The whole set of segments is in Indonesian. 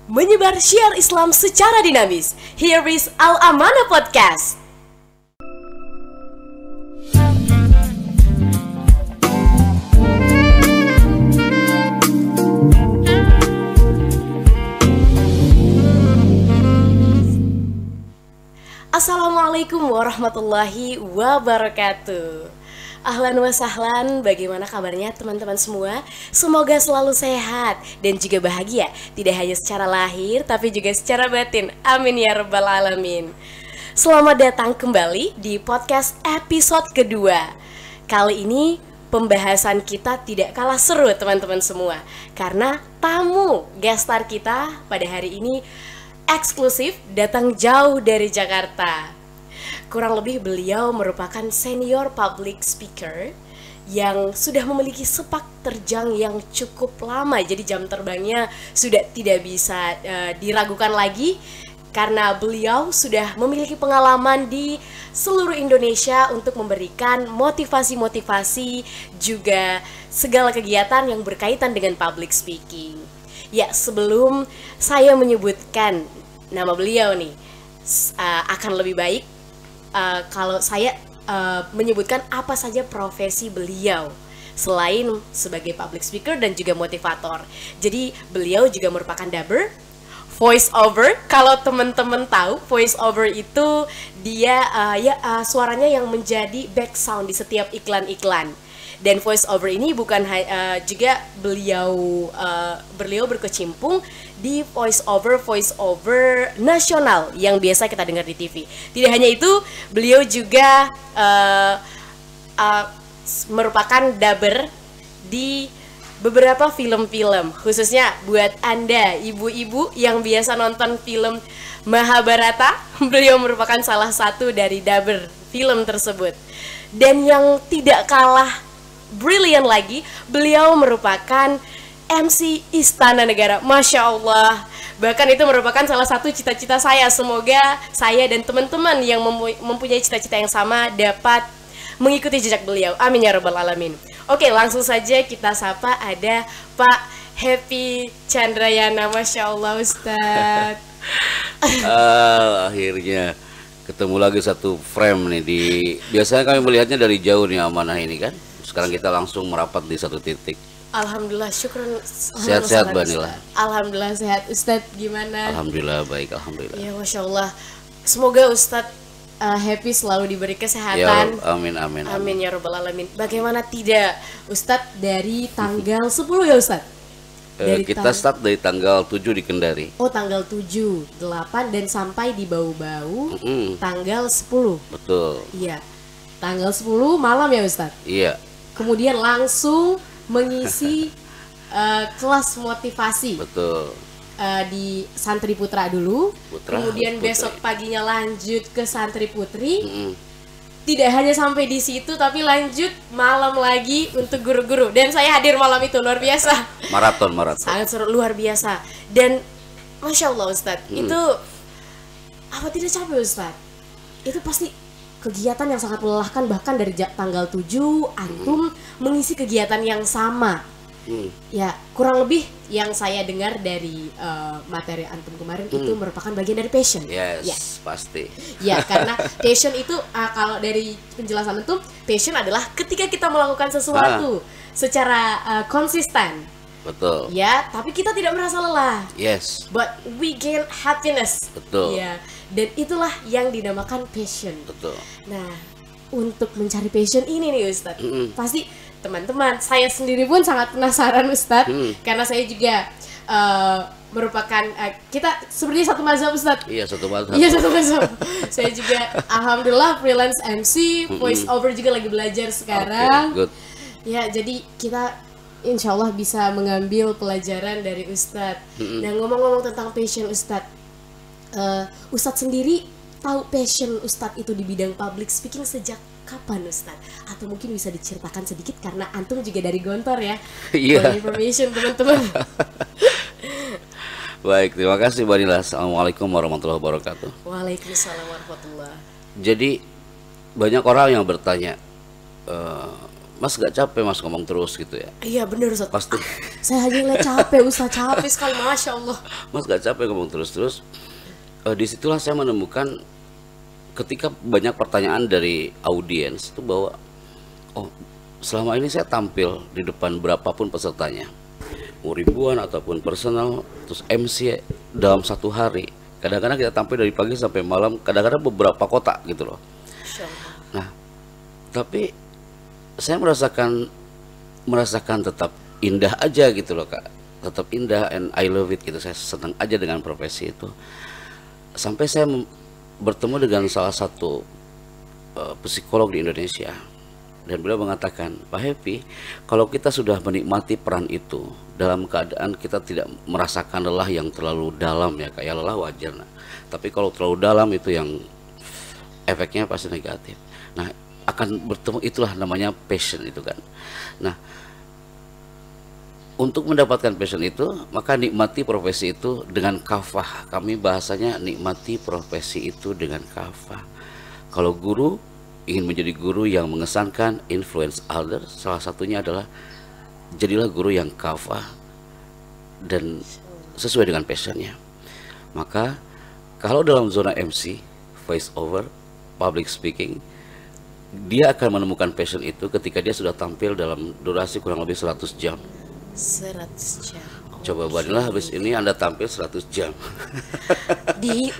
menyebar syiar Islam secara dinamis. Here is Al Amanah Podcast. Assalamualaikum warahmatullahi wabarakatuh. Ahlan wa sahlan, bagaimana kabarnya teman-teman semua? Semoga selalu sehat dan juga bahagia, tidak hanya secara lahir tapi juga secara batin. Amin ya rabbal alamin. Selamat datang kembali di podcast episode kedua. Kali ini pembahasan kita tidak kalah seru teman-teman semua, karena tamu guest star kita pada hari ini eksklusif datang jauh dari Jakarta. Kurang lebih beliau merupakan senior public speaker yang sudah memiliki sepak terjang yang cukup lama. Jadi jam terbangnya sudah tidak bisa diragukan lagi, karena beliau sudah memiliki pengalaman di seluruh Indonesia untuk memberikan motivasi-motivasi juga segala kegiatan yang berkaitan dengan public speaking. Ya, sebelum saya menyebutkan nama beliau nih, akan lebih baik kalau saya menyebutkan apa saja profesi beliau selain sebagai public speaker dan juga motivator. Jadi beliau juga merupakan dubber, voice over. Kalau teman-teman tahu, voice over itu dia suaranya yang menjadi back sound di setiap iklan-iklan. Dan voice over ini bukan juga beliau berkecimpung di voice over nasional yang biasa kita dengar di TV. Tidak hanya itu, beliau juga merupakan dubber di beberapa film-film, khususnya buat Anda ibu-ibu yang biasa nonton film Mahabharata. Beliau merupakan salah satu dari dubber film tersebut. Dan yang tidak kalah brilliant lagi, beliau merupakan MC Istana Negara. Masya Allah. Bahkan itu merupakan salah satu cita-cita saya. Semoga saya dan teman-teman yang mempunyai cita-cita yang sama dapat mengikuti jejak beliau. Amin ya rabbal alamin. Oke, langsung saja kita sapa ada Pak Happy Chandrayana. Masya Allah Ustadz. Akhirnya ketemu lagi satu frame nih. Biasanya kami melihatnya dari jauh nih Amanah ini kan. Sekarang kita langsung merapat di satu titik. Alhamdulillah, syukur. Sehat-sehat Mbak Nila. Alhamdulillah sehat. Ustadz gimana? Alhamdulillah baik, alhamdulillah. Ya Masya Allah. Semoga Ustadz happy selalu diberi kesehatan. Ya, amin, amin, amin. Amin ya rabbal alamin. Bagaimana tidak Ustadz, dari tanggal 10 ya Ustadz? Kita start dari tanggal 7 di Kendari. Oh, tanggal 7, 8 dan sampai di Bau-Bau tanggal 10. Betul. Iya. Tanggal 10 malam ya Ustadz? Iya. Kemudian langsung mengisi kelas motivasi. Betul. Di Santri Putra dulu, kemudian Putra. Besok paginya lanjut ke Santri Putri. Tidak hanya sampai di situ, tapi lanjut malam lagi untuk guru-guru. Dan saya hadir malam itu, luar biasa. Maraton. Sangat seru, luar biasa. Dan Masya Allah Ustadz, itu apa tidak capek Ustadz? Itu pasti kegiatan yang sangat melelahkan. Bahkan dari tanggal 7 antum mengisi kegiatan yang sama. Ya, kurang lebih yang saya dengar dari materi antum kemarin itu merupakan bagian dari passion. Yes, ya. pasti. Ya, karena passion itu kalau dari penjelasan antum, passion adalah ketika kita melakukan sesuatu secara konsisten. Betul. Ya, tapi kita tidak merasa lelah. Yes. But we gain happiness. Betul. Ya, dan itulah yang dinamakan passion. Betul. Nah, untuk mencari passion ini nih Ustadz, pasti teman-teman, saya sendiri pun sangat penasaran Ustadz, karena saya juga merupakan kita seperti satu mazhab Ustadz. Iya, satu mazhab. Iya, satu mazhab. Saya juga alhamdulillah freelance MC, voice over juga lagi belajar sekarang. Okay, good. Ya, jadi kita insya Allah bisa mengambil pelajaran dari Ustadz. Nah, ngomong-ngomong tentang passion Ustadz, Ustadz sendiri tahu passion Ustadz itu di bidang public speaking sejak kapan Ustadz? Atau mungkin bisa diceritakan sedikit, karena antum juga dari Gontor ya. Iya. Information teman-teman. Baik, terima kasih Mbak Nila. Assalamualaikum warahmatullahi wabarakatuh. Waalaikumsalam warahmatullahi. Jadi banyak orang yang bertanya, Mas gak capek mas ngomong terus gitu ya? Iya bener Ustaz. Pasti. Saya aja ngeliat capek Ustaz, capek sekali, Masya Allah. Mas gak capek ngomong terus. Disitulah saya menemukan ketika banyak pertanyaan dari audiens itu bahwa oh selama ini saya tampil di depan berapapun pesertanya, mau ribuan ataupun personal, terus MC dalam satu hari. Kadang-kadang kita tampil dari pagi sampai malam, kadang-kadang beberapa kota gitu loh. Nah, tapi saya merasakan tetap indah aja gitu loh Kak, tetap indah and I love it gitu. Saya senang aja dengan profesi itu. Sampai saya bertemu dengan salah satu psikolog di Indonesia, dan beliau mengatakan, Pak Happy, kalau kita sudah menikmati peran itu dalam keadaan kita tidak merasakan lelah yang terlalu dalam ya kayak lelah wajar, nah. Tapi kalau terlalu dalam itu yang efeknya pasti negatif. Nah, akan bertemu, itulah namanya passion itu kan. Nah, untuk mendapatkan passion itu, maka nikmati profesi itu dengan kafah. Kami bahasanya nikmati profesi itu dengan kafah. Kalau guru ingin menjadi guru yang mengesankan, influence others, salah satunya adalah jadilah guru yang kafah dan sesuai dengan passionnya. Maka kalau dalam zona MC, voice over, public speaking, dia akan menemukan passion itu ketika dia sudah tampil dalam durasi kurang lebih 100 jam. 100 jam. Coba bandinglah habis ini Anda tampil 100 jam. Di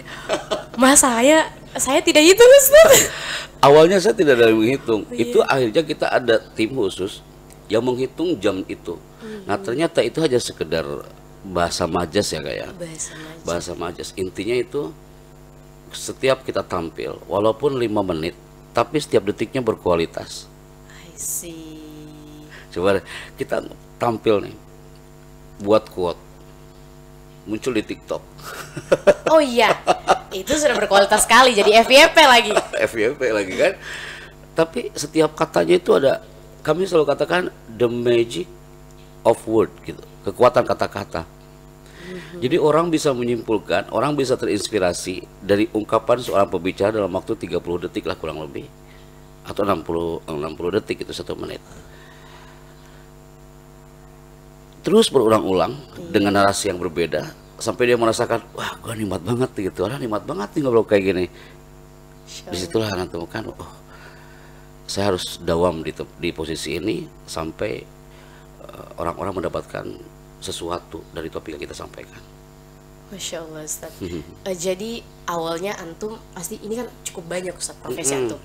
Mas, saya tidak hitung Ustaz. Awalnya saya tidak ada yang menghitung. Itu akhirnya kita ada tim khusus yang menghitung jam itu. Nah, ternyata itu hanya sekedar bahasa majas ya kayak. Bahasa majas. Intinya itu setiap kita tampil walaupun 5 menit, tapi setiap detiknya berkualitas. I see. Coba kita tampil nih, buat quote muncul di TikTok. Oh iya, itu sudah berkualitas sekali, jadi FYP lagi. FYP lagi kan. Tapi setiap katanya itu ada, kami selalu katakan the magic of word gitu, kekuatan kata-kata. Jadi orang bisa menyimpulkan, orang bisa terinspirasi dari ungkapan seorang pembicara dalam waktu 30 detik lah kurang lebih, atau 60 detik, itu 1 menit. Terus berulang-ulang dengan narasi yang berbeda sampai dia merasakan, wah gue nikmat banget gitu, orang nikmat banget nih ngobrol kayak gini. Disitulah akan temukan, oh saya harus dawam di posisi ini sampai orang-orang mendapatkan sesuatu dari topik yang kita sampaikan. Masya Allah Ustaz. Jadi awalnya antum pasti ini kan cukup banyak Ustaz profesi antum.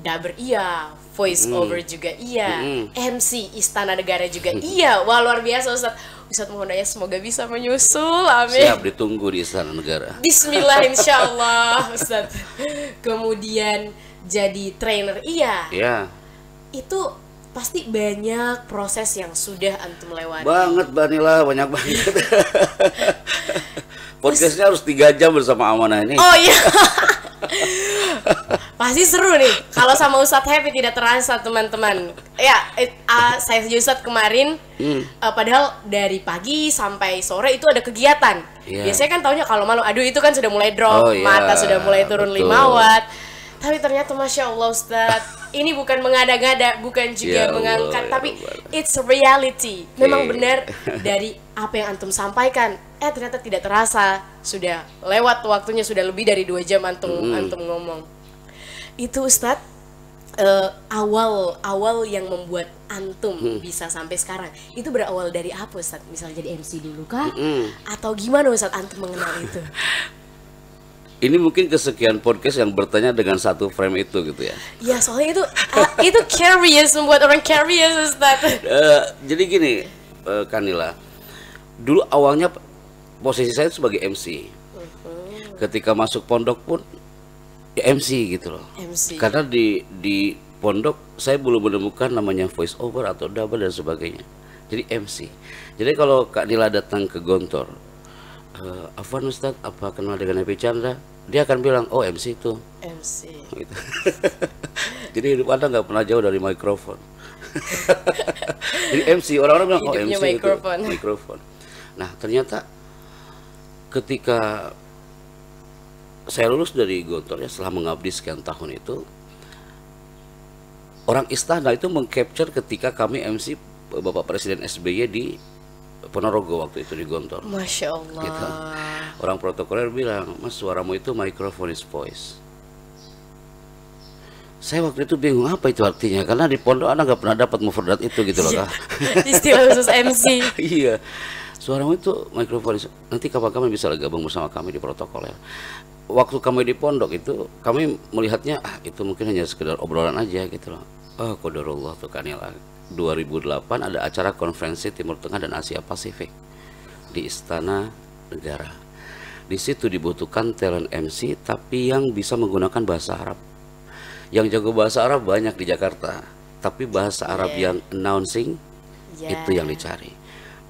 Daber iya, voice over juga iya, MC Istana Negara juga iya. Wah luar biasa Ustaz. Ustaz mohon doanya semoga bisa menyusul, amin. Siap, ditunggu di Istana Negara. Bismillah insyaallah Ustaz. Kemudian jadi trainer iya. Iya. Itu pasti banyak proses yang sudah antum lewati. Banget Banila, banyak banget. Podcastnya harus 3 jam bersama Amanah ini. Oh iya. Pasti seru nih kalau sama Ustadz Happy, tidak terasa teman-teman. Ya, saya setuju Ustadz kemarin. Padahal dari pagi sampai sore itu ada kegiatan. Biasanya kan taunya kalau malam, aduh itu kan sudah mulai drop, mata sudah mulai turun 5 watt. Tapi ternyata Masya Allah Ustadz, ini bukan mengada-ngada, bukan juga mengangkat, tapi it's a reality. Memang benar dari apa yang antum sampaikan. Ternyata tidak terasa sudah lewat waktunya, sudah lebih dari 2 jam antum ngomong. Itu Ustadz, awal yang membuat antum bisa sampai sekarang itu berawal dari apa Ustadz? Misalnya jadi MC dulu kah? Atau gimana Ustadz antum mengenal itu? Ini mungkin kesekian podcast yang bertanya dengan satu frame itu gitu ya. Ya soalnya itu curious, membuat orang curious Ustadz. Jadi gini, Kanila, dulu awalnya posisi saya sebagai MC. Ketika masuk pondok pun ya MC gitu loh. MC. Karena di pondok saya belum menemukan namanya voice over atau double dan sebagainya. Jadi MC. Jadi kalau Kak Nila datang ke Gontor, Afwan Ustadz, apa kenal dengan Happy Chandra? Dia akan bilang, oh MC itu. MC. Gitu. Jadi hidup Anda nggak pernah jauh dari mikrofon. Jadi MC, orang-orang bilang, oh MC itu mikrofon. Nah ternyata ketika saya lulus dari Gontor ya, setelah mengabdi sekian tahun itu, orang istana itu mengcapture ketika kami MC Bapak Presiden SBY di Ponorogo waktu itu di Gontor. Masya Allah. Gitu. Orang protokoler bilang, "Mas, suaramu itu microphone is voice." Saya waktu itu bingung apa itu artinya, karena di pondok anak nggak pernah dapat mufradat itu gitu loh, Kak. Istilah khusus MC. Iya, suaramu itu microphone. Nanti kapan-kapan bisa gabung bersama kami di protokoler. Waktu kami di pondok itu, kami melihatnya itu mungkin hanya sekedar obrolan aja gitu loh. Oh, qadarullah tuh kan ya. 2008 ada acara konferensi Timur Tengah dan Asia Pasifik di Istana Negara. Di situ dibutuhkan talent MC tapi yang bisa menggunakan bahasa Arab. Yang jago bahasa Arab banyak di Jakarta, tapi bahasa Arab yang announcing itu yang dicari.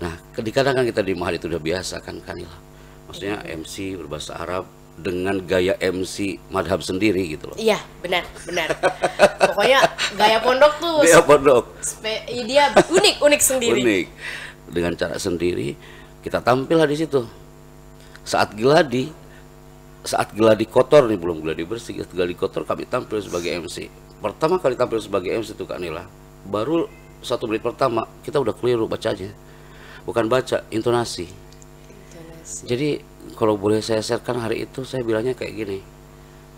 Nah, kadang-kadang kita di Mahal itu udah biasa kan Kanila. Maksudnya MC berbahasa Arab dengan gaya MC madhab sendiri gitu loh. Iya, benar. Pokoknya gaya pondok tuh. Gaya pondok. Dia unik sendiri. Unik. Dengan cara sendiri kita tampil di situ. Saat geladi kotor nih, belum geladi bersih, geladi kotor kami tampil sebagai MC. Pertama kali tampil sebagai MC itu Kak Nila, baru 1 menit pertama kita udah keliru bacanya. Bukan baca, intonasi. Jadi kalau boleh saya sharekan hari itu saya bilangnya kayak gini.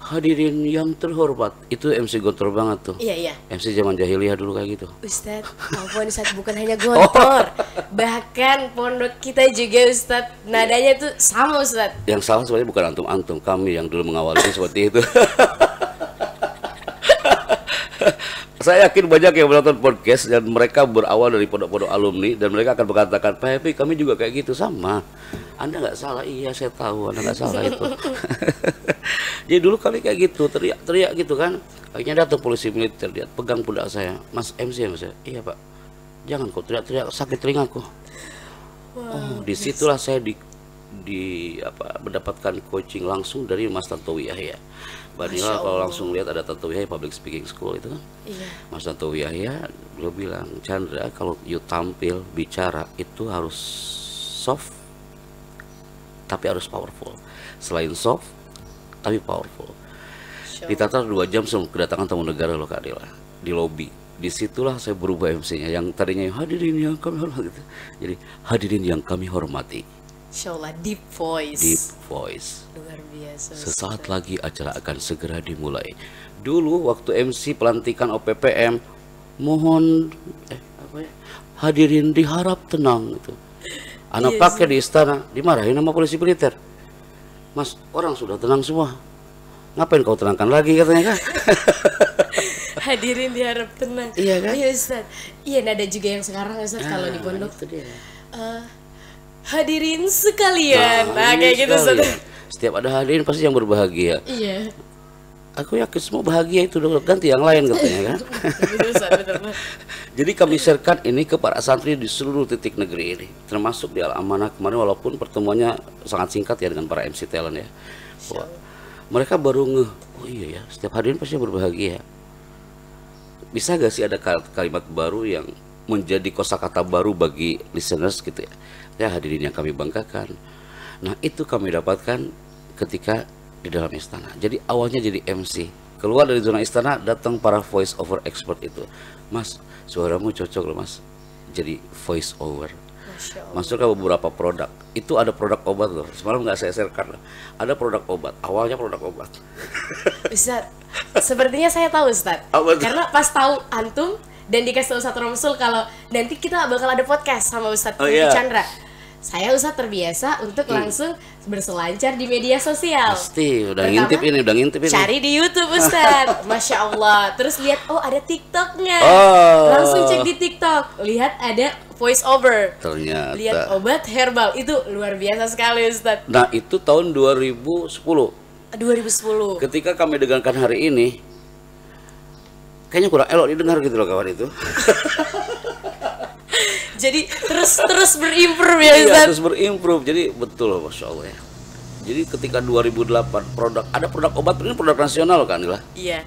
Hadirin yang terhormat, itu MC Gontor banget tuh. Iya. MC zaman jahiliyah dulu kayak gitu. Ustadz, Ustadz bukan hanya Gontor, bahkan pondok kita juga Ustadz, nadanya tuh sama Ustadz. Yang salah sebenarnya bukan antum-antum, kami yang dulu mengawali seperti itu. Saya yakin banyak yang menonton podcast dan mereka berawal dari pondok-pondok alumni dan mereka akan mengatakan, "Pak Happy, kami juga kayak gitu." Sama. Anda nggak salah, iya saya tahu Anda nggak salah itu. Jadi dulu kami kayak gitu, teriak-teriak gitu kan. Akhirnya datang polisi militer, dia pegang pundak saya, "Mas MC ya Mas?" "Iya Pak." "Jangan kok teriak-teriak, sakit telingaku." Oh, disitulah saya mendapatkan coaching langsung dari Mas Tantowi Yahya. Mbak Nila kalau langsung lihat ada Tantowi Yahya Public Speaking School itu kan. Iya. Mas Tantowi Yahya beliau bilang, "Chandra, kalau you tampil bicara itu harus soft tapi harus powerful. Selain soft tapi powerful." Ditatar 2 jam sebelum kedatangan tamu negara loh Kak Nila, di lobi. Disitulah saya berubah MC-nya, yang tadinya hadirin yang kami hormati, jadi hadirin yang kami hormati. Insya Allah, deep voice. Deep voice. Luar biasa. Sesaat lagi acara akan segera dimulai. Dulu waktu MC pelantikan OPPM, mohon hadirin diharap tenang itu. Anak pakai di istana, dimarahin sama polisi militer. "Mas, orang sudah tenang semua. Ngapain kau tenangkan lagi?" katanya kan. Hadirin diharap tenang. Iya kan? Iya Ustaz. Iya, ada juga yang sekarang Ustaz kalau di pondok. Hadirin sekalian. Nah kayak gitu Ustaz. Setiap ada hadirin pasti yang berbahagia. Iya. Aku yakin semua bahagia itu, udah ganti yang lain katanya kan. Betul. Jadi kami sharekan ini ke para santri di seluruh titik negeri ini, termasuk di Al-Amanah kemarin, walaupun pertemuannya sangat singkat ya dengan para MC talent ya. Wah, mereka baru ngeh, oh iya ya, setiap hadirin pasti berbahagia. Bisa gak sih ada kalimat baru yang menjadi kosakata baru bagi listeners gitu ya? Ya, hadirin yang kami banggakan. Nah, itu kami dapatkan ketika di dalam istana. Jadi awalnya jadi MC, keluar dari zona istana, datang para voice over expert itu. "Mas, suaramu cocok loh Mas jadi voice over." Masuk ke beberapa produk. Itu ada produk obat loh. Semalam nggak saya sharekan. Ada produk obat. Awalnya produk obat. Ustaz, sepertinya saya tahu Ustaz. Karena pas tahu antum dan dikasih Ustaz Romsul kalau nanti kita bakal ada podcast sama Ustaz Chandra. Saya Ustaz terbiasa untuk langsung berselancar di media sosial. Pasti, udah ngintip ini. Cari di YouTube Ustaz. Masya Allah. Terus lihat, oh ada TikToknya. Langsung cek di TikTok. Lihat ada voice over. Ternyata. Lihat obat herbal. Itu luar biasa sekali Ustaz. Nah itu tahun 2010. Ketika kami dengarkan hari ini, kayaknya kurang elok didengar gitu loh kawan itu. Jadi terus berimprove ya Ustaz. Iya, terus berimprove. Jadi betul loh, Masya Allah ya. Jadi ketika 2008 ada produk obat, ini produk nasional kan lah. Iya.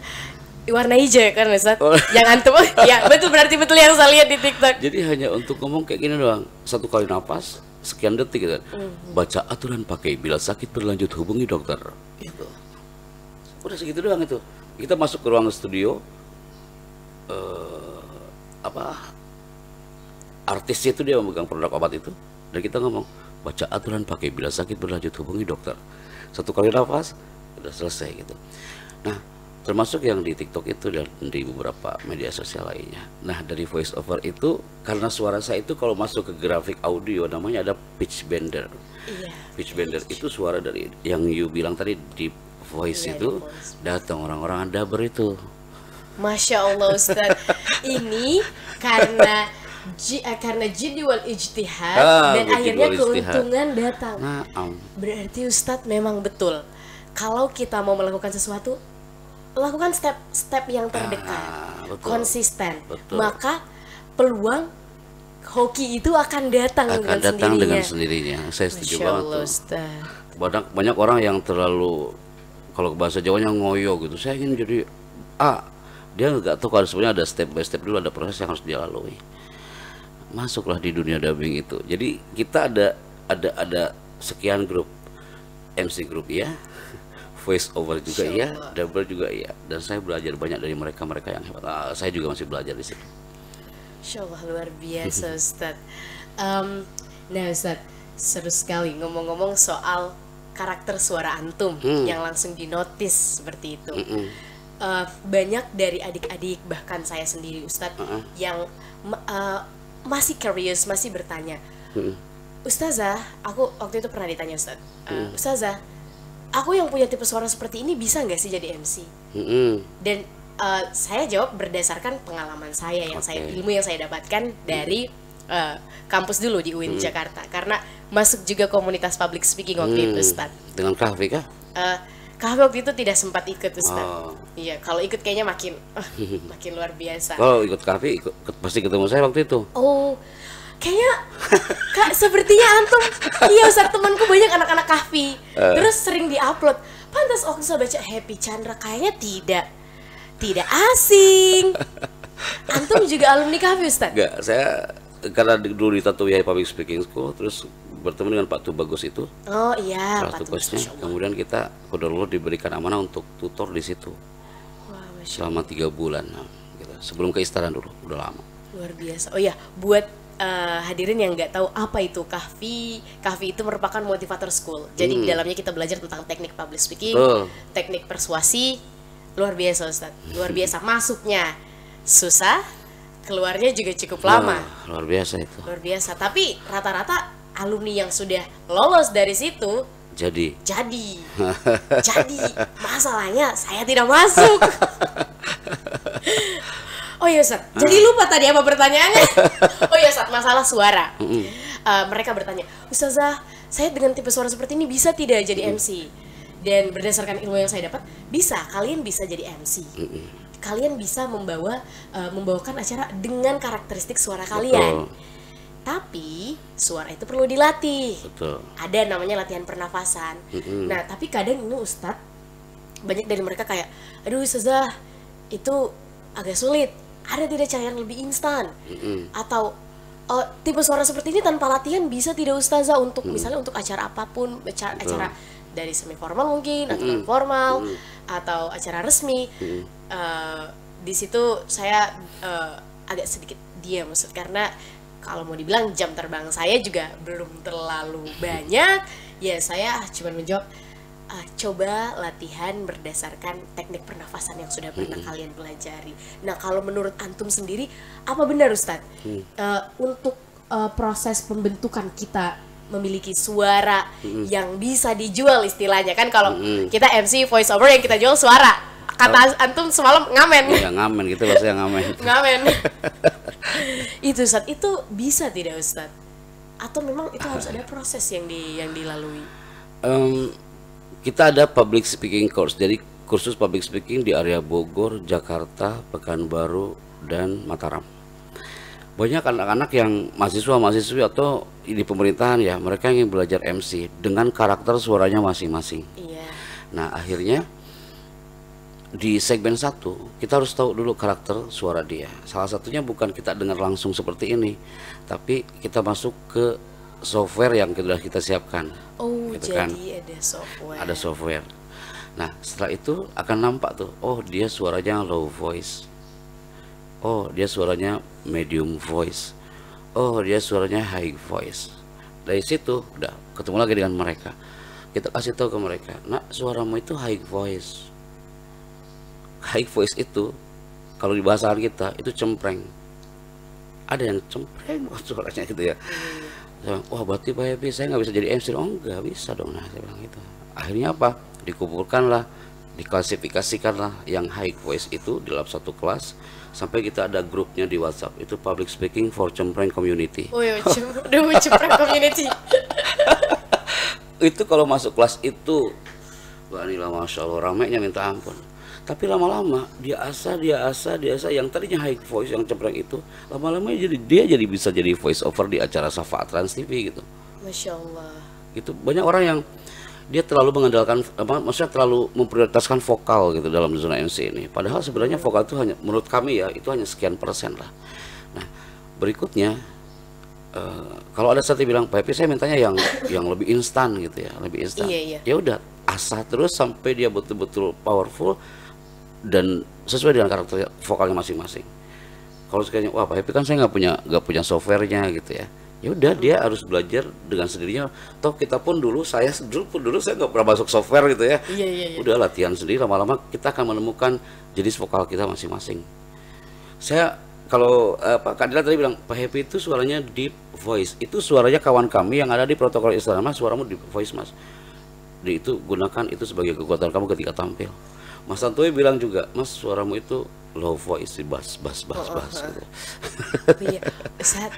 Warna hijau kan Ustaz. Yang antum ya betul, berarti betul yang saya lihat di TikTok. Jadi hanya untuk ngomong kayak gini doang. 1 kali napas sekian detik gitu. Baca aturan pakai, bila sakit berlanjut hubungi dokter. Gitu. Udah segitu doang itu. Kita masuk ke ruang studio. apa artisnya itu dia memegang produk obat itu, dan kita ngomong baca aturan pakai, bila sakit berlanjut hubungi dokter, 1 kali nafas udah selesai gitu. Nah, termasuk yang di TikTok itu dan di beberapa media sosial lainnya. Nah, dari voice over itu, karena suara saya itu kalau masuk ke grafik audio namanya ada pitch bender. Iya. Pitch bender itu suara dari yang you bilang tadi deep voice Iya, itu deep voice. datang orang-orang dubber itu. Masya Allah Ustadz, ini karena jadwal ijtihad dan jadwal akhirnya ijtihad. keuntungan datang. Nah, Berarti Ustadz memang betul, kalau kita mau melakukan sesuatu, lakukan step-step yang terdekat, betul. konsisten, Betul. maka peluang hoki itu akan datang akan datang dengan sendirinya. Saya setuju Masya banget Allah tuh. Ustadz. Banyak orang yang terlalu, kalau bahasa Jawanya ngoyo gitu, saya ingin jadi A, dia nggak tahu kalau sebenarnya ada step by step dulu, ada proses yang harus dia lalui. Masuklah di dunia dubbing itu. Jadi kita ada sekian grup, MC grup ya, voice over juga ya, double juga ya, dan saya belajar banyak dari mereka yang hebat. Saya juga masih belajar di situ. Masya Allah, luar biasa Ustadz. Nah Ustadz, seru sekali ngomong-ngomong soal karakter suara antum yang langsung dinotis seperti itu. Banyak dari adik-adik, bahkan saya sendiri Ustadz, yang masih curious, masih bertanya, Ustazah, aku waktu itu pernah ditanya Ustadz, Ustazah, aku yang punya tipe suara seperti ini bisa nggak sih jadi MC? Dan saya jawab berdasarkan pengalaman saya yang ilmu yang saya dapatkan dari kampus dulu di UIN Jakarta, karena masuk juga komunitas public speaking waktu itu Ustadz. Dengan Kahfi kah? Kahfi waktu itu tidak sempat ikut Ustadz. Iya, kalau ikut kayaknya makin luar biasa. Kalau ikut Kahfi pasti ketemu saya waktu itu. Oh, kayaknya Kak, sepertinya antum. Iya Ustadz, temanku banyak anak-anak Kahfi. Terus sering diupload. Pantas waktu saya baca Happy Chandra, kayaknya tidak asing. Antum juga alumni Kahfi Ustadz? Enggak, saya karena dulu di Tatuyai Public Speaking School, terus bertemu dengan Pak Tubagus itu. Oh iya, Pak Tubagusnya. Kemudian kita dulu diberikan amanah untuk tutor di situ. Wah, selama 3 bulan gitu. Sebelum ke istana dulu, udah lama. Luar biasa. Oh ya, buat hadirin yang nggak tahu apa itu Kahfi itu merupakan motivator school. Jadi di dalamnya kita belajar tentang teknik public speaking, teknik persuasi. Luar biasa Ustadz, luar biasa. Masuknya susah, keluarnya juga cukup lama. Luar biasa itu. Luar biasa. Tapi rata-rata alumni yang sudah lolos dari situ jadi masalahnya saya tidak masuk. Oh iya Ustaz, jadi lupa tadi apa pertanyaannya. Oh iya Ustaz, masalah suara. Mereka bertanya, Ustazah, saya dengan tipe suara seperti ini bisa tidak jadi MC? Dan berdasarkan ilmu yang saya dapat, bisa. Kalian bisa jadi MC. Kalian bisa membawakan acara dengan karakteristik suara kalian. Tapi suara itu perlu dilatih. Betul. Ada namanya latihan pernafasan. Nah, tapi kadang ini Ustadz, banyak dari mereka kayak, aduh Ustazah, itu agak sulit. Ada tidak cara yang lebih instan? Atau tipe suara seperti ini tanpa latihan bisa tidak Ustazah untuk misalnya untuk acara apapun, acara dari semi formal mungkin atau non formal atau acara resmi. Di situ saya agak sedikit diam Ustadz, karena kalau mau dibilang jam terbang saya juga belum terlalu banyak, ya saya cuma menjawab coba latihan berdasarkan teknik pernafasan yang sudah pernah kalian pelajari. Nah, kalau menurut antum sendiri apa benar Ustadz untuk proses pembentukan kita memiliki suara yang bisa dijual istilahnya kan, kalau kita MC voice over yang kita jual suara, kata antum semalam ngamen. Ya ngamen gitu, bahasa ngamen. Ngamen. Itu Ustadz, itu bisa tidak Ustadz? Atau memang itu harus ada proses yang dilalui? Kita ada public speaking course, jadi kursus public speaking di area Bogor, Jakarta, Pekanbaru, dan Mataram. Banyak anak-anak yang mahasiswa-mahasiswi atau di pemerintahan ya, mereka ingin belajar MC dengan karakter suaranya masing-masing. Iya. Nah, akhirnya di segmen 1 kita harus tahu dulu karakter suara dia. Salah satunya bukan kita dengar langsung seperti ini, tapi kita masuk ke software yang sudah kita siapkan. Oh, gitu jadi kan? ada software. Ada software. Nah, setelah itu akan nampak tuh, oh dia suaranya low voice. Oh, dia suaranya medium voice. Oh, dia suaranya high voice. Dari situ udah ketemu lagi dengan mereka. Kita kasih tahu ke mereka, "Nak, suaramu itu high voice." High voice itu kalau di bahasa kita itu cempreng. Ada yang cempreng suaranya gitu ya. Saya bilang, wah berarti Pak Happy saya nggak bisa jadi MC. Oh nggak bisa dong. Nah saya bilang gitu. Akhirnya apa? Dikumpulkanlah, diklasifikasikanlah yang high voice itu di dalam satu kelas, sampai kita ada grupnya di WhatsApp, itu public speaking for cempreng community. Oh iya, cempreng community. Itu kalau masuk kelas itu, Mbak Nila, masya Allah ramainya minta ampun. Tapi lama-lama dia asa yang tadinya high voice yang cempreng itu, lama-lama dia jadi bisa jadi voice over di acara Syafaat Trans TV gitu. Masya Allah. Itu banyak orang yang dia terlalu mengandalkan maksudnya terlalu memprioritaskan vokal gitu dalam zona MC ini. Padahal sebenarnya vokal itu hanya, menurut kami ya, itu hanya sekian persen lah. Nah, berikutnya kalau ada satu bilang, Pak Happy saya mintanya yang lebih instan gitu ya, lebih instan. Iya. Ya udah, asah terus sampai dia betul-betul powerful dan sesuai dengan karakter vokalnya masing-masing. Kalau sekalian, wah Pak Happy kan saya nggak punya softwarenya gitu ya. Ya udah, dia harus belajar dengan sendirinya. Toh kita pun dulu saya nggak pernah masuk software gitu ya. Iya. Udah latihan sendiri, lama-lama kita akan menemukan jenis vokal kita masing-masing. Saya kalau Kak Dila tadi bilang Pak Happy itu suaranya deep voice. Itu suaranya kawan kami yang ada di protokol Islam, Mas, suaramu deep voice Mas. Itu gunakan itu sebagai kekuatan kamu ketika tampil. Mas Tantoy bilang juga, Mas suaramu itu low voice, bass gitu. Iya, Ustaz.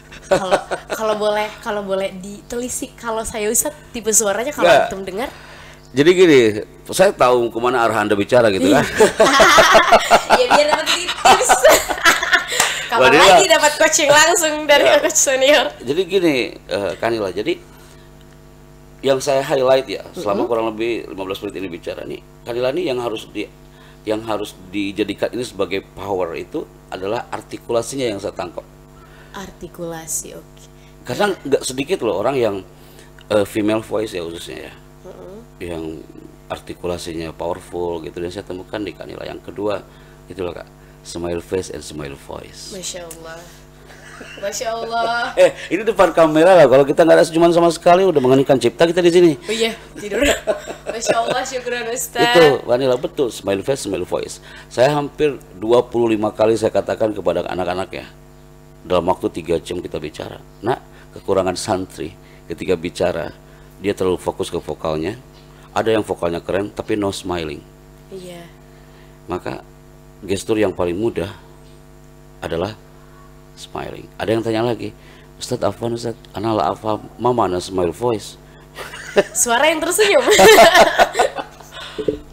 Kalau boleh ditelisik, kalau saya Ustaz tipe suaranya kalau antum dengar. Jadi gini, saya tahu kemana arah Anda bicara gitu kan. Ya biar dapat tips. Kapan lagi dapat coaching langsung dari coach senior. Jadi gini, Kanila, jadi yang saya highlight ya selama kurang lebih 15 menit ini bicara nih, Kanila nih yang harus dijadikan ini sebagai power itu adalah artikulasinya yang saya tangkap. Artikulasi, oke. Karena nggak sedikit loh orang yang female voice ya khususnya ya, yang artikulasinya powerful gitu, dan saya temukan di Kanila yang kedua itu loh Kak, smile face and smile voice. Masya Allah. Masya Allah. Ini depan kamera lah. Kalau kita nggak ada senyuman sama sekali, udah mengeningkan cipta kita di sini. Oh iya, tidur. Masya Allah, syukuran Ustaz. Itu, Vanilla, betul. Smile face, smile voice. Saya hampir 25 kali saya katakan kepada anak-anak ya, dalam waktu 3 jam kita bicara. Nah, kekurangan santri ketika bicara, dia terlalu fokus ke vokalnya. Ada yang vokalnya keren, tapi no smiling. Iya. Maka gestur yang paling mudah adalah smiling. Ada yang tanya lagi, Ustadz Afwan, Ustadz, anala apa mama na smile voice. Suara yang tersenyum.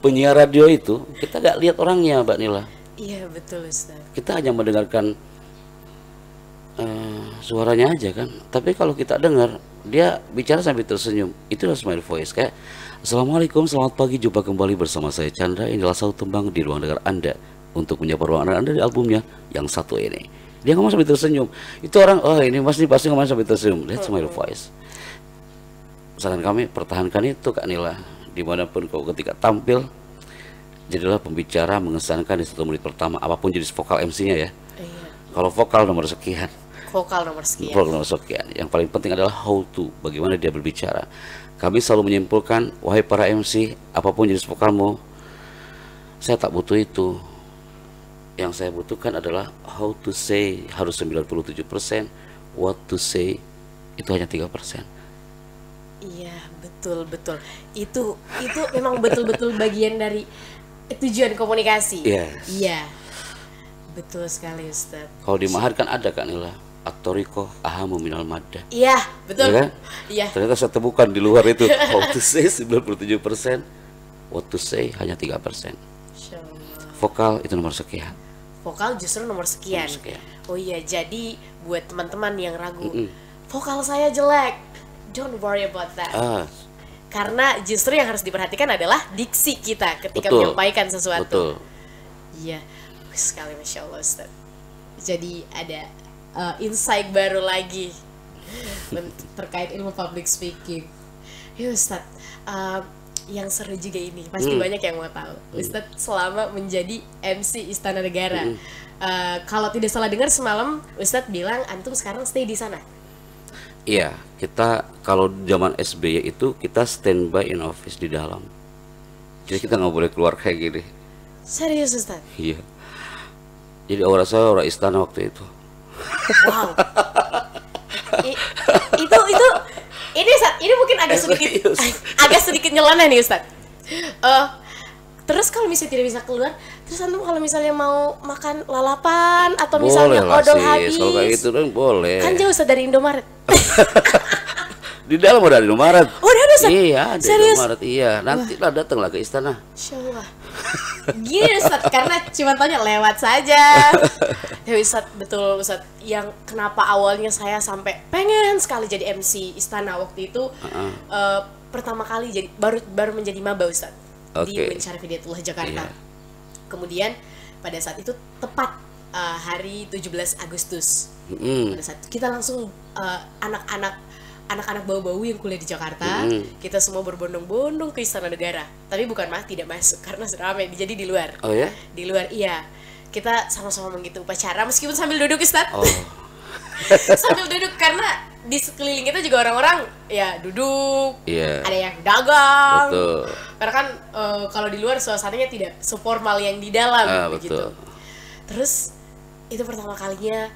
Penyiar radio itu kita gak lihat orangnya, Mbak Nila. Iya betul Ustadz. Kita hanya mendengarkan suaranya aja kan. Tapi kalau kita dengar dia bicara sambil tersenyum, itulah smile voice. Kayak Assalamualaikum, selamat pagi, jumpa kembali bersama saya Chandra. Inilah satu tembang di ruang dengar Anda untuk menyapa ruangan Anda di albumnya yang satu ini. Dia ngomong sambil tersenyum. Itu orang, oh ini Mas ini pasti ngomong sambil tersenyum. That's smile voice. Saran kami, pertahankan itu Kak Nila. Dimanapun kau ketika tampil, jadilah pembicara mengesankan di 1 menit pertama, apapun jenis vokal MC-nya ya. Iya. Kalau vokal nomor sekian. Vokal nomor sekian. Vokal nomor sekian. Yang paling penting adalah how to, bagaimana dia berbicara. Kami selalu menyimpulkan, wahai para MC, apapun jenis vokalmu, saya tak butuh itu. Yang saya butuhkan adalah how to say harus 97%, what to say itu hanya 3%. Iya, betul. Itu memang betul-betul bagian dari tujuan komunikasi. Yes. Iya. Betul sekali Ustaz. Kalau di Mahar kan ada Kak Nila, at-thoriqah ahamu minal maddah. Iya, betul. Ya kan? Iya. Ternyata saya temukan di luar itu how to say 97%, what to say hanya 3%. Vokal itu nomor sekian. Vokal justru nomor sekian. Oh iya, jadi buat teman-teman yang ragu, vokal saya jelek, don't worry about that. Karena justru yang harus diperhatikan adalah diksi kita ketika menyampaikan sesuatu. Betul. Iya, sekali Masya Allah Ustaz. Jadi ada insight baru lagi terkait ilmu public speaking. Ya Ustaz, yang seru juga ini, pasti banyak yang mau tahu. Ustadz selama menjadi MC Istana Negara, kalau tidak salah dengar semalam Ustadz bilang antum sekarang stay di sana. Iya, kita kalau zaman SBY itu kita standby in office di dalam. Jadi kita nggak boleh keluar kayak gini. Serius Ustadz? Iya. Jadi aura saya aura istana waktu itu. Wow. Itu ini mungkin agak sedikit nyeleneh nih Ustadz. Terus kalau misalnya tidak bisa keluar, terus antum kalau misalnya mau makan lalapan atau misalnya odol habis, kalau kayak gitu kan boleh. Kan jauh Ustadz dari Indomaret. Di dalam udah ada Indomaret. Oh, udah ada Ustadz? Iya, ada Serius? Indomaret. Iya, nanti lah datanglah ke istana. Insyaallah. Gini Ustadz, karena cuma tanya lewat saja. Ya Ustadz, betul Ustadz. Yang kenapa awalnya saya sampai pengen sekali jadi MC Istana waktu itu, pertama kali jadi baru menjadi maba Ustadz di UIN Syarif Hidayatullah Jakarta. Kemudian pada saat itu tepat hari 17 Agustus. Pada saat itu kita langsung anak-anak bau-bau yang kuliah di Jakarta, kita semua berbondong-bondong ke Istana Negara. Tapi bukan tidak masuk karena ramai, jadi di luar. Oh ya? Di luar, iya. Kita sama-sama mengikuti upacara meskipun sambil duduk Ustadz. Oh. Sambil duduk karena di sekeliling kita juga orang-orang ya duduk, ada yang dagang. Betul. Karena kan kalau di luar suasananya tidak seformal yang di dalam begitu. Terus itu pertama kalinya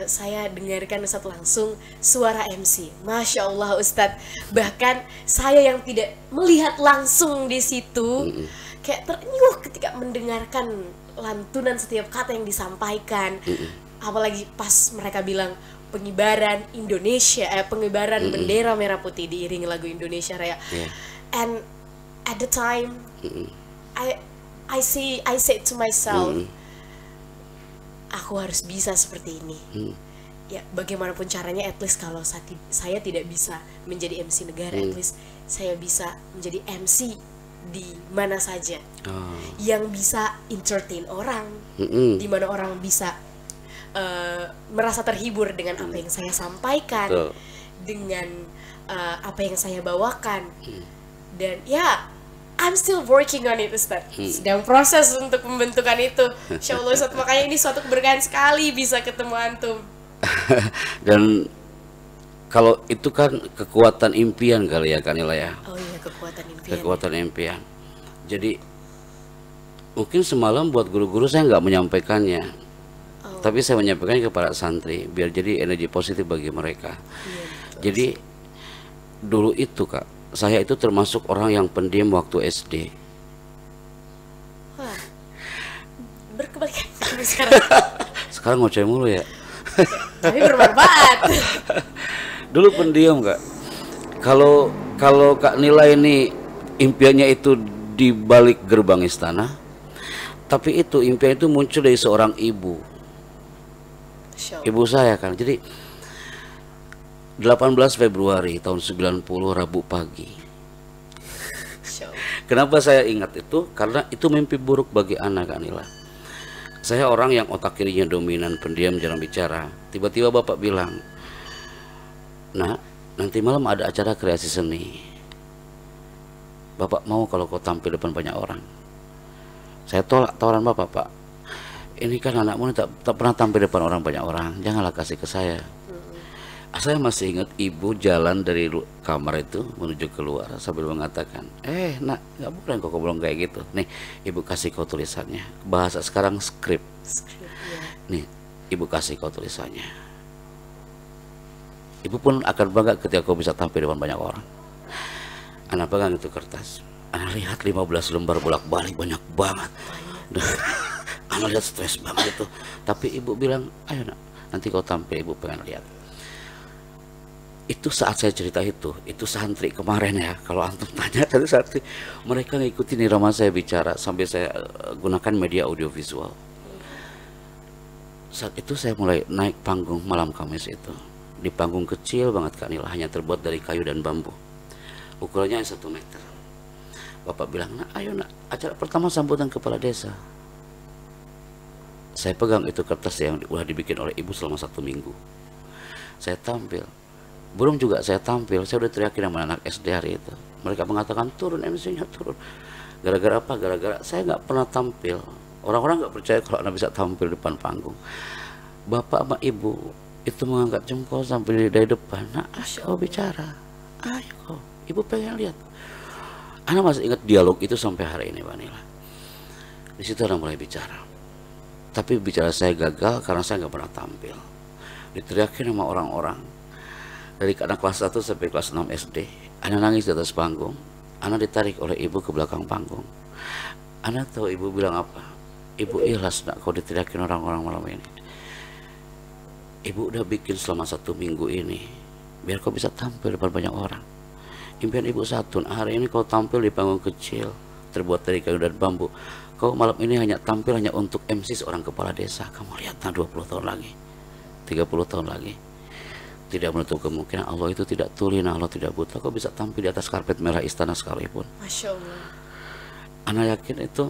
saya dengarkan Ustadz langsung suara MC. Masya Allah Ustadz. Bahkan saya yang tidak melihat langsung di situ kayak terenyuh ketika mendengarkan lantunan setiap kata yang disampaikan. Apalagi pas mereka bilang pengibaran Indonesia, pengibaran bendera merah putih diiringi lagu Indonesia Raya. And at the time I said to myself, aku harus bisa seperti ini. Ya bagaimanapun caranya, at least kalau saya tidak bisa menjadi MC negara, at least saya bisa menjadi MC di mana saja yang bisa entertain orang, di mana orang bisa merasa terhibur dengan apa yang saya sampaikan, dengan apa yang saya bawakan. Dan ya I'm still working on it Ustadz, sedang proses untuk pembentukan itu. Insya Allah Ustadz, makanya ini suatu keberkahan sekali bisa ketemu antum. Dan kalau itu kan kekuatan impian kali ya Kanila ya. Oh iya, kekuatan impian. Kekuatan impian. Jadi mungkin semalam buat guru-guru saya nggak menyampaikannya, tapi saya menyampaikannya kepada santri biar jadi energi positif bagi mereka. Jadi dulu itu Kak, saya itu termasuk orang yang pendiam waktu SD. Wah, berkebalikan sekarang. Sekarang ngoceh mulu ya. Tapi bermanfaat. Dulu pendiam Kak. Kalau Kak Nila ini impiannya itu di balik gerbang istana, tapi itu impian itu muncul dari seorang ibu. Ibu saya kan. Jadi 18 Februari tahun 90 Rabu pagi. Kenapa saya ingat itu? Karena itu mimpi buruk bagi anak Kanila. Saya orang yang otak kirinya dominan, pendiam, jarang bicara. Tiba-tiba bapak bilang, "Nah, nanti malam ada acara kreasi seni. Bapak mau kalau kau tampil depan banyak orang." Saya tolak tawaran bapak, "Pak, ini kan anakmu tak pernah tampil depan orang banyak orang. Janganlah kasih ke saya." Saya masih ingat ibu jalan dari kamar itu menuju keluar sambil mengatakan, "Nak, nggak boleh kok bilang kayak gitu. Nih, ibu kasih kau tulisannya. Bahasa sekarang skrip. Nih, ibu kasih kau tulisannya. Ibu pun akan bangga ketika kau bisa tampil depan banyak orang." Anak pegang itu kertas. Anak lihat 15 lembar bolak-balik, banyak banget. Anak lihat stres banget itu. Tapi ibu bilang, "Ayo nak, nanti kau tampil, ibu pengen lihat." Itu saat saya cerita itu santri kemarin ya, kalau antum tanya tadi santri, mereka ngikutin irama saya bicara sampai saya gunakan media audiovisual. Saat itu saya mulai naik panggung malam Kamis itu, di panggung kecil banget Kak Nila, hanya terbuat dari kayu dan bambu, ukurannya 1 meter. Bapak bilang, "Nah, ayo nak, acara pertama sambutan kepala desa." Saya pegang itu kertas yang udah dibikin oleh ibu selama 1 minggu. Saya tampil. Belum juga saya tampil, saya udah teriakin sama anak SD hari itu, Mereka mengatakan turun MC-nya turun. Gara-gara apa? Gara-gara saya nggak pernah tampil. Orang-orang nggak percaya kalau anak bisa tampil di depan panggung. Bapak sama ibu itu mengangkat jempol sampai dari depan. Nah, ayo bicara, ayo kau. Ibu pengen lihat. Anak masih ingat dialog itu sampai hari ini, Mbak Nila. Di situ anak mulai bicara. Tapi bicara saya gagal karena saya nggak pernah tampil. Diteriakin sama orang-orang. Dari anak kelas 1 sampai kelas 6 SD. Anak nangis di atas panggung. Anak ditarik oleh ibu ke belakang panggung. Anak tahu ibu bilang apa? Ibu ikhlas nak kau diteriakin orang-orang malam ini. Ibu udah bikin selama 1 minggu ini biar kau bisa tampil depan banyak orang. Impian ibu satu, hari ini kau tampil di panggung kecil terbuat dari kayu dan bambu. Kau malam ini hanya tampil hanya untuk MC seorang kepala desa. Kamu lihat, nah 20 tahun lagi, 30 tahun lagi, tidak menutup kemungkinan Allah itu tidak tuli, Allah tidak buta. Kau bisa tampil di atas karpet merah istana sekalipun. Masya Allah. Anak yakin itu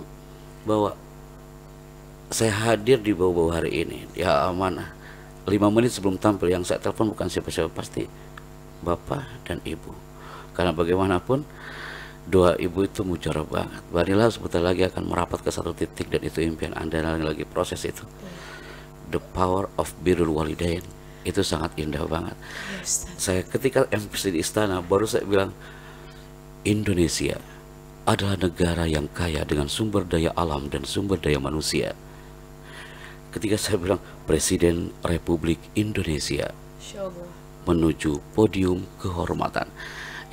bahwa saya hadir di bawah hari ini, ya amanah. 5 menit sebelum tampil yang saya telepon bukan siapa-siapa, pasti bapak dan ibu. Karena bagaimanapun doa ibu itu mujarab banget. Barilah sebentar lagi akan merapat ke satu titik dan itu impian Anda lagi proses itu. The power of birrul walidain itu sangat indah banget. Yes, saya ketika MC di istana baru saya bilang Indonesia adalah negara yang kaya dengan sumber daya alam dan sumber daya manusia. Ketika saya bilang Presiden Republik Indonesia menuju podium kehormatan,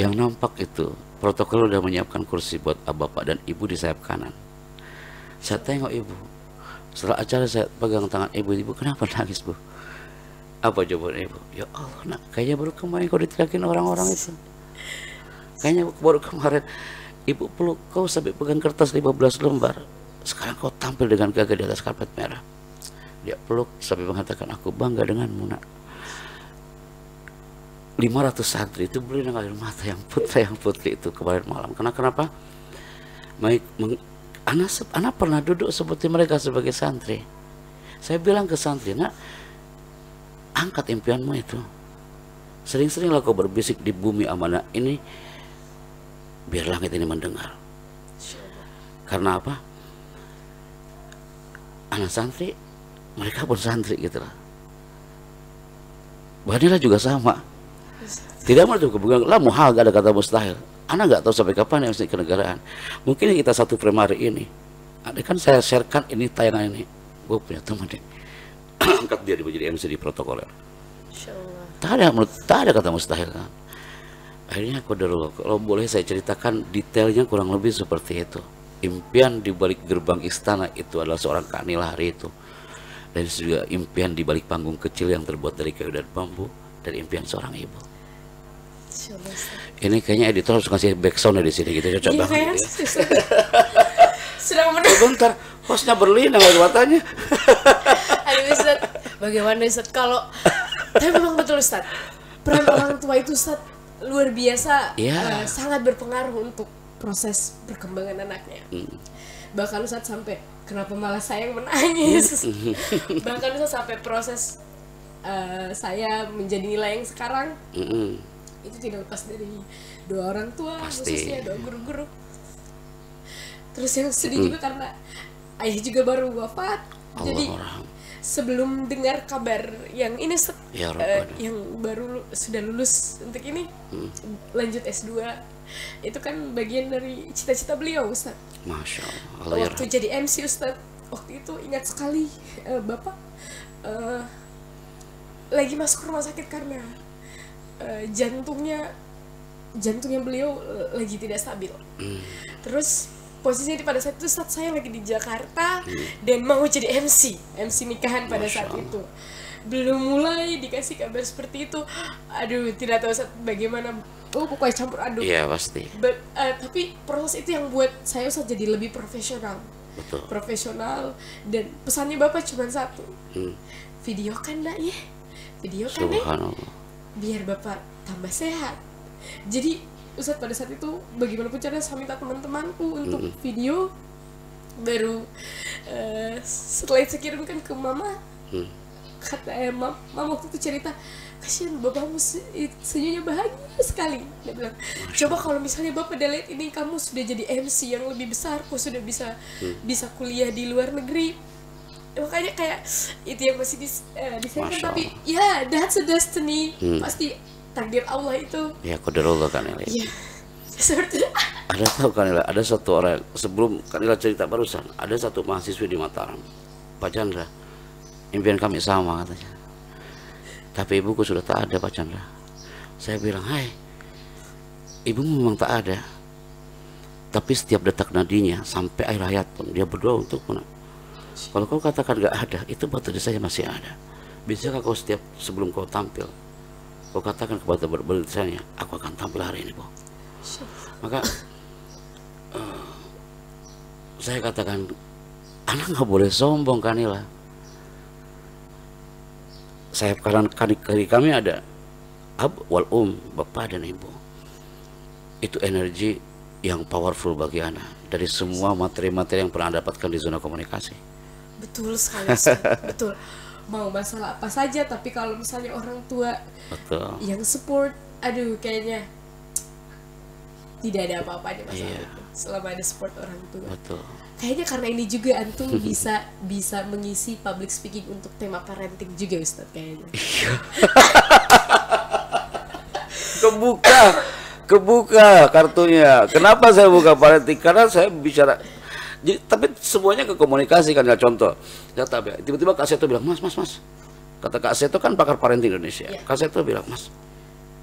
yang nampak itu protokol udah menyiapkan kursi buat bapak dan ibu di sayap kanan. Saya tengok ibu, setelah acara saya pegang tangan ibu, kenapa nangis bu? Apa jawaban ibu? Ya Allah nak, kayaknya baru kemarin kau diteriakin orang-orang itu. Kayaknya baru kemarin ibu peluk kau sampai pegang kertas 15 lembar. Sekarang kau tampil dengan gagah di atas karpet merah. Dia peluk sampai mengatakan aku bangga denganmu nak. 500 santri itu beli dengan air mata yang putih itu kemarin malam. Kenapa? Anak pernah duduk seperti mereka sebagai santri. Saya bilang ke santri, nak, angkat impianmu itu. Sering-seringlah kau berbisik di bumi amanah ini, biar langit ini mendengar. Karena apa? Anak santri, mereka pun santri gitu lah. Banilah juga sama. Tidak menutup kemungkinan lah muhal, gak ada kata mustahil. Anak nggak tahu sampai kapan MC kenegaraan. Mungkin kita satu frame hari ini. Ada kan saya sharekan ini tayangan ini. Gue punya teman deh. Angkat dia menjadi MC di protokoler. Tak ada kata mustahil kan. Akhirnya aku dulu, kalau boleh saya ceritakan detailnya kurang lebih seperti itu. Impian di balik gerbang istana itu adalah seorang Kanil hari itu. Dan juga impian di balik panggung kecil yang terbuat dari kayu dan bambu, dan impian seorang ibu. Ini kayaknya editor harus ngasih backsound di sini gitu, cocok banget. Sudah menang. Bentar, hostnya berlinang lagi matanya. Aduh Ustaz, bagaimana Ustaz kalau tapi memang betul Ustaz, peran orang tua itu Ustaz luar biasa, sangat berpengaruh untuk proses perkembangan anaknya. Bahkan Ustaz sampai kenapa malah saya yang menangis. Bahkan Ustaz sampai proses saya menjadi nilai yang sekarang itu tidak lepas dari doa orang tua, khususnya doa guru-guru. Terus yang sedih juga karena ayah juga baru wafat. Jadi sebelum dengar kabar yang ini yang baru sudah lulus untuk ini lanjut S2, itu kan bagian dari cita-cita beliau Ustaz. Masya Allah. Waktu jadi MC Ustaz, waktu itu ingat sekali Bapak lagi masuk rumah sakit karena jantungnya beliau lagi tidak stabil. Terus posisinya pada saat itu Ustaz saya lagi di Jakarta dan mau jadi MC nikahan pada saat itu. Belum mulai dikasih kabar seperti itu. Aduh, tidak tahu Ustaz bagaimana. Pokoknya campur aduk. Iya pasti. Tapi proses itu yang buat saya Ustaz jadi lebih profesional. Betul. Profesional, dan pesannya Bapak cuma satu. Videokan nak ya. Videokan deh. Biar Bapak tambah sehat. Jadi Ustaz pada saat itu bagaimanapun caranya saya minta teman-temanku untuk video. Baru setelah itu kirimkan ke mama, Kata mam waktu itu cerita, kasihan bapakmu senyumnya bahagia sekali. Dia bilang, coba kalau misalnya bapak udah lihat ini, kamu sudah jadi MC yang lebih besar, kok sudah bisa kuliah di luar negeri. Makanya kayak itu yang masih disayangkan, tapi ya that's a destiny. Pasti takdir Allah itu. Ya qadarullah kan Ila. Iya. Seperti ada tahu kan Ila, ada satu orang sebelum kan Ila cerita barusan, ada satu mahasiswa di Mataram, Pak Chandra, impian kami sama katanya, tapi ibuku sudah tak ada Pak Chandra. Saya bilang, hai, ibumu memang tak ada, tapi setiap detak nadinya sampai akhir hayat pun dia berdoa untukmu. Kalau kau katakan gak ada, itu batu saya masih ada. Bisakah kau setiap sebelum kau tampil, kau katakan kepada berlisannya, aku akan tampil hari ini, Bu. Maka saya katakan, anak nggak boleh sombong kan Ila. Saya kanan kiri kami ada ab wal bapak dan ibu. Itu energi yang powerful bagi anak dari semua materi-materi yang pernah dapatkan di zona komunikasi. Betul sekali, betul. Mau masalah apa saja, tapi kalau misalnya orang tua betul yang support, aduh kayaknya tidak ada apa-apanya masalah itu selama ada support orang tua. Betul. Kayaknya karena ini juga antum bisa mengisi public speaking untuk tema parenting juga Ustadz kayaknya. kebuka kartunya. Kenapa saya buka parenting? Karena saya bicara. Jadi, tapi semuanya ke komunikasi kan ya. Contoh, tiba-tiba Kak Seto bilang, mas. Kata Kak Seto kan pakar parenting Indonesia. Kak Seto bilang, mas,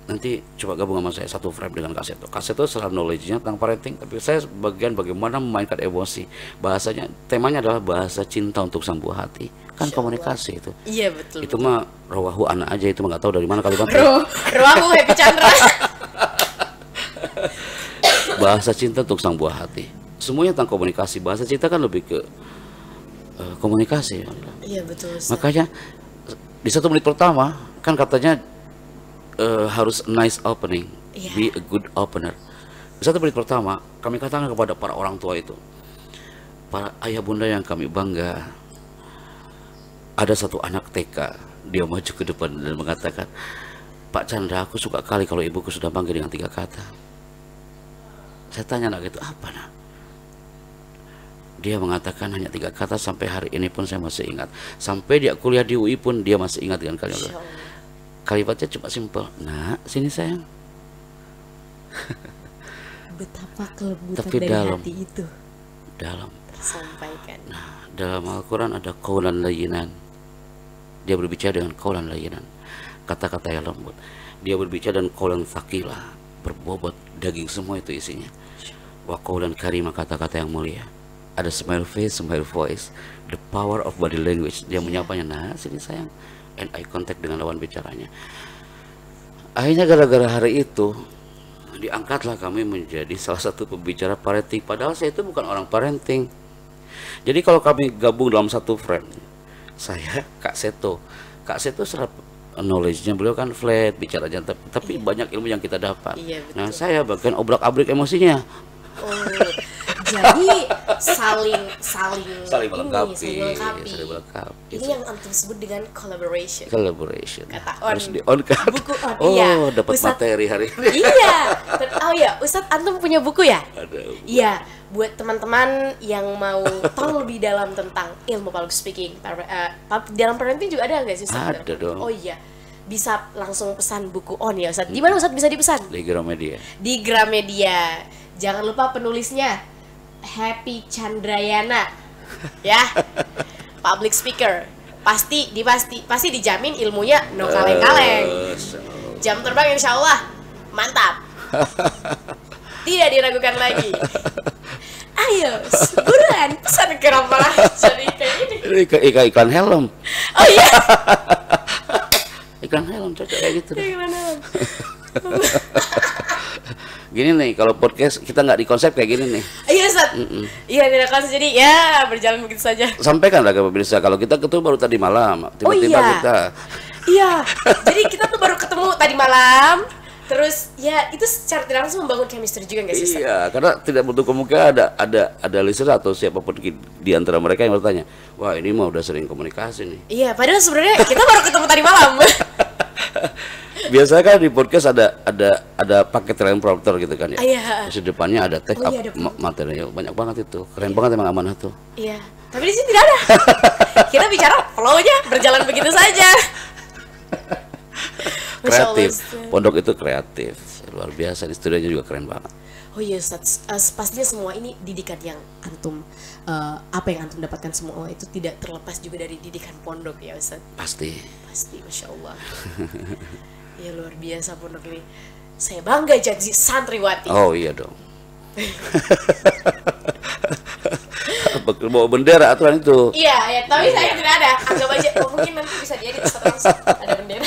nanti coba gabung sama saya satu frame dengan Kak Seto. Kak Seto selalu knowledge-nya tentang parenting, tapi saya bagian bagaimana memainkan emosi. Bahasanya, temanya adalah bahasa cinta untuk sang buah hati. Kan komunikasi itu. Iya betul. Itu mah rawahu anak aja, itu mah nggak tahu dari mana kalimat. Rawahu Happy Chandra. Bahasa cinta untuk sang buah hati. Semuanya tentang komunikasi. Bahasa cinta kan lebih ke komunikasi. Iya betul. Makanya di 1 menit pertama kan katanya harus nice opening, be a good opener. Di 1 menit pertama kami katakan kepada para orang tua itu, para ayah bunda yang kami bangga, ada satu anak TK, dia maju ke depan dan mengatakan, Pak Chandra, aku suka kali kalau ibuku sudah panggil dengan 3 kata. Saya tanya anak itu, apa nak? Dia mengatakan hanya 3 kata, sampai hari ini pun saya masih ingat. Sampai dia kuliah di UI pun dia masih ingat dengan kalimat. Kalimatnya cuma simpel, nak sini sayang. Betapa kelembutan tapi dari dalam, hati itu dalam tersampaikan. Nah, dalam Al-Quran ada qaulan layyinan. Dia berbicara dengan qaulan layyinan, kata-kata yang lembut. Dia berbicara dengan qaulan tsaqilah, berbobot daging semua itu isinya. Wa qaulan karimah, kata-kata yang mulia. Ada smile face, smile voice, the power of body language. Dia menyapanya, nah sini sayang, and eye contact dengan lawan bicaranya. Akhirnya gara-gara hari itu diangkatlah kami menjadi salah satu pembicara parenting. Padahal saya itu bukan orang parenting. Jadi kalau kami gabung dalam satu frame, saya Kak Seto serap knowledge-nya, beliau kan flat bicaranya, tapi banyak ilmu yang kita dapat. Nah saya bagian obrak-abrik emosinya. Jadi saling melengkapi. Ini yang antum sebut dengan collaboration. Kata harus di on kan. Buku on. Oh, dapat materi hari ini. Iya. Oh ya, Ustadz antum punya buku ya? Ada. Iya, buat teman-teman yang mau tahu lebih dalam tentang ilmu public speaking, dalam parenting juga ada nggak sih Ustadz? Ada dong. Oh iya. Bisa langsung pesan buku on ya Ustadz. Di mana Ustadz bisa dipesan? Di Gramedia. Di Gramedia. Jangan lupa penulisnya Happy Chandrayana ya, public speaker, pasti dijamin ilmunya no kaleng-kaleng, jam terbang insya Allah mantap, tidak diragukan lagi. Ayo buruan pesan ke Rampala jadi kayak ini. Iklan helm. Oh iya. Iklan helm cocok kayak gitu. Iklan helm. Gini nih, kalau podcast kita nggak di konsep kayak gini nih. Iya Ustaz. Iya tidak konsep, jadi ya berjalan begitu saja. Sampaikan lah ke pemirsa, kalau kita ketemu baru tadi malam, tiba-tiba kita. Iya, jadi kita tuh baru ketemu tadi malam. Terus ya itu secara tidak langsung membangun chemistry juga nggak sih Ustaz? Iya, karena tidak menutup kemungkinan ada listener atau siapapun di antara mereka yang bertanya, wah ini mah udah sering komunikasi nih. Iya, padahal sebenarnya kita baru ketemu tadi malam. Biasanya kan di podcast ada paket teleprompter gitu kan ya. Iya. Terus di depannya ada tag Iya, ada materinya banyak banget itu. Keren banget emang Amanah tuh. Iya, tapi di sini tidak ada. Kita bicara flow-nya berjalan begitu saja. Masya Allah, Kreatif. Ustaz. Pondok itu kreatif. Luar biasa, di studionya juga keren banget. Oh iya Ustaz, pastinya semua ini didikan yang antum, apa yang antum dapatkan semua itu tidak terlepas juga dari didikan pondok ya Ustaz. Pasti. Pasti, Masya Allah. Ya luar biasa pondok ini. Saya bangga jadi santriwati. Oh iya dong. Bawa bendera aturan itu. Iya, ya, tapi saya tidak ada. Anggap aja, mungkin nanti bisa diedit Ustaz, ada bendera.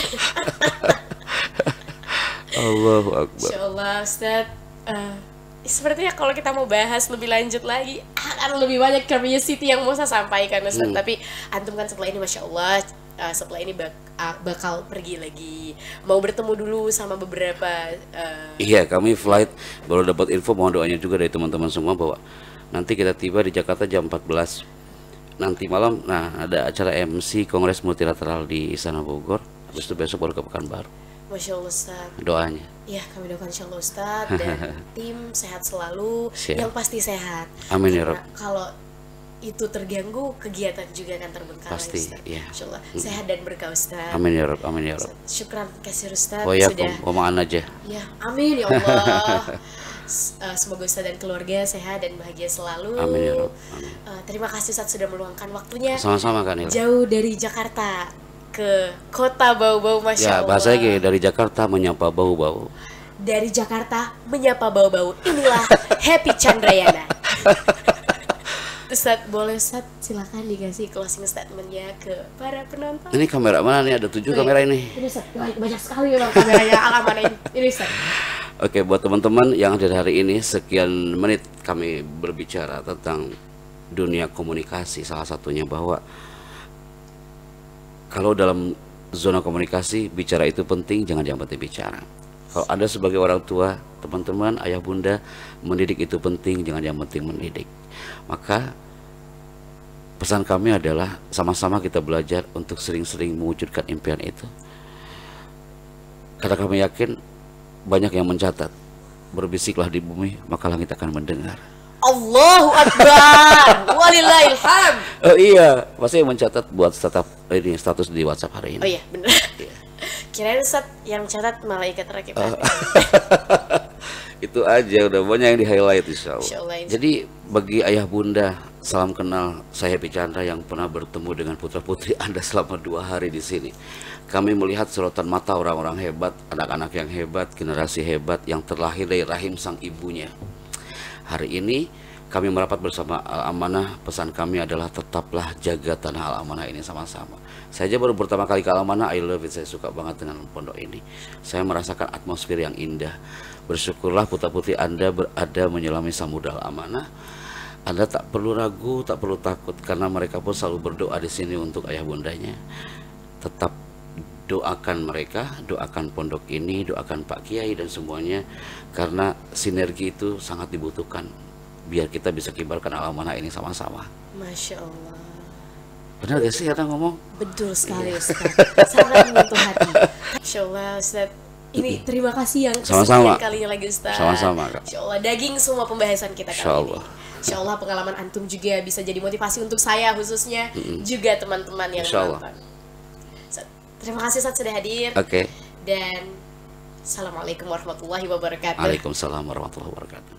Allahu Akbar. Insya Allah Ustaz, sepertinya kalau kita mau bahas lebih lanjut lagi akan lebih banyak curiosity yang mau saya sampaikan Ustaz. Tapi antum kan setelah ini Masya Allah, setelah ini bakal pergi lagi, mau bertemu dulu sama beberapa Iya, kami flight baru dapat info, mohon doanya juga dari teman-teman semua bahwa nanti kita tiba di Jakarta jam 14 nanti malam. Nah, ada acara MC Kongres Multilateral di Istana Bogor. Habis itu besok baru ke Pekanbaru. Masya Allah Ustaz. Doanya. Ya, kami doakan Insya Allah Ustaz dan tim sehat selalu, Siap. yang pasti sehat. Amin ya Karena Rabb. kalau itu terganggu, kegiatan juga akan terbengkalai Pasti, Ustaz. iya. Insya Allah sehat dan berkah Ustaz. Amin ya Rabb, amin ya Rabb. Syukran kasih Ustaz Oh ya, sudah. omongan aja. Ya, amin ya Allah. Semoga Ustaz dan keluarga sehat dan bahagia selalu. Amin ya Rabb. Amin. Terima kasih Ustaz sudah meluangkan waktunya Sama-sama kan ya. jauh dari Jakarta ke kota bau-bau, Masya Ya, Allah. bahasanya gini, dari Jakarta menyapa bau-bau. Dari Jakarta menyapa bau-bau. Inilah Happy Chandrayana. Ustaz, boleh Ustaz silakan dikasih closing statementnya ke para penonton. Ini kamera mana nih? Ada 7 kamera ini. Ini Ustaz, banyak sekali memang kameranya. Aman ini Ustaz. Oke, buat teman-teman yang hadir hari ini, sekian menit kami berbicara tentang dunia komunikasi. Salah satunya bahwa kalau dalam zona komunikasi, bicara itu penting, jangan yang penting bicara. Kalau Anda sebagai orang tua, teman-teman, ayah bunda, mendidik itu penting, jangan yang penting mendidik. Maka pesan kami adalah sama-sama kita belajar untuk sering-sering mewujudkan impian itu. Karena kami yakin banyak yang mencatat, berbisiklah di bumi, maka langit akan mendengar. Allahu Akbar. Walillahilham. Oh iya, pasti yang mencatat buat status di WhatsApp hari ini. Oh iya, benar. Kirain Ustaz yang catat malaikat rakib. Itu aja, udah banyak yang di highlight insya Allah. Insya Allah. Jadi bagi ayah bunda, salam kenal, saya Happy Chandra yang pernah bertemu dengan putra putri Anda selama 2 hari di sini. Kami melihat sorotan mata orang-orang hebat, anak-anak yang hebat, generasi hebat yang terlahir dari rahim sang ibunya. Hari ini kami merapat bersama Al Amanah. Pesan kami adalah tetaplah jaga tanah Al Amanah ini sama-sama. Saya aja baru pertama kali ke Al Amanah, I love it, saya suka banget dengan pondok ini. Saya merasakan atmosfer yang indah. Bersyukurlah putra putri Anda berada menyelami samudra Al Amanah. Anda tak perlu ragu, tak perlu takut, karena mereka pun selalu berdoa di sini untuk ayah bundanya. Tetap doakan mereka, doakan pondok ini, doakan Pak Kiai dan semuanya, karena sinergi itu sangat dibutuhkan biar kita bisa kibarkan Al Amanah ini sama-sama. Masya Allah. Benar gak sih kata ngomong? Betul sekali Ustaz. Sangat menyentuh hati. Masya Allah Ustaz. Ini terima kasih yang Sama-sama. kesekian kalinya lagi Ustaz. Sama-sama, Kak. Insya Allah daging semua pembahasan kita kali Insya Allah. ini. Insya Allah pengalaman antum juga bisa jadi motivasi untuk saya khususnya, juga teman-teman yang Insya Allah. menonton. Ustaz, terima kasih Ustaz sudah hadir. Oke. Dan Assalamualaikum warahmatullahi wabarakatuh. Waalaikumsalam warahmatullahi wabarakatuh.